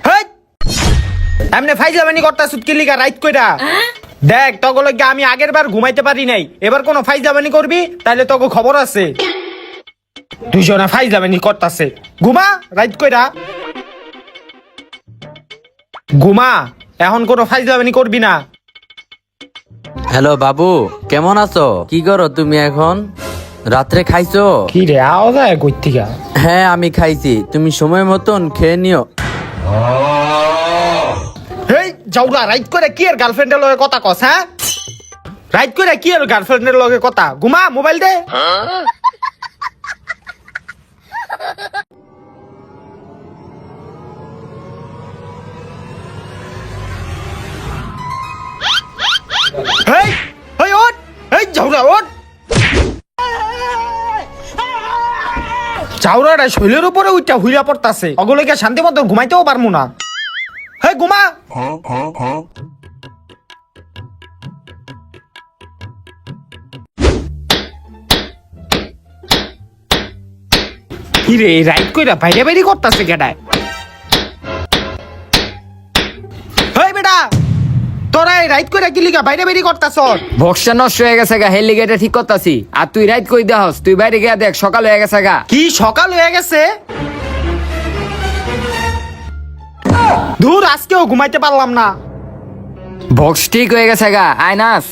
হেই এমনি ফাইজলামি করতাছ কি লিগা রাইট কইরা দেখ তগো লগে আমি আগের বার ঘুমাইতে পারি নাই এবার কোন ফাইজলামি করবি তাইলে তগো খবর আছে দুইজনা ফাইজলামি করতাছে ঘুমা রাইট কইরা ঘুমা এখন কোন ফাইজলামি করবি না। হ্যালো বাবু, কেমন আছো? কি করো তুমি এখন? রাত্রে খাইছো? কি রে আওয়াজ আয় কই থেকে? হ্যাঁ আমি খাইছি, তুমি সময় মতন খেয়ে নিও। হেই যাওরা রাইট করে কি এর গার্লফ্রেন্ডের লগে কথা কস হ্যাঁ রাইট করে কি এর গার্লফ্রেন্ডের লগে কথা ঘুমা মোবাইল দে। হেই হেই ওঠ হেই যাওরা ওঠ চাউরাটা শৈলের উপরে উঠটা হুইরা পড়তাছে অগলকে শান্তি মতো ঘুমাইতেও পারমু না। হেই ঘুমা। কি রে রাইট কইরা বাইরে বাইরে করতাছে কেডায়? হেই বেটা তোরা এই রাইট কইরা কি লিগা বাইরে বাইরে করতাছ? বক্সটা নষ্ট হয়ে গেছে গা, হেল লিগেটা ঠিক করতাছি। আর তুই রাইট কই দেহস? তুই বাইরে গিয়া দেখ, সকাল হয়ে গেছে গা। কি সকাল হয়ে গেছে? দূর আজকেও ঘুমাইতে পারলাম না। বক্স ঠিক হয়ে গেছে গা, আয়নাস।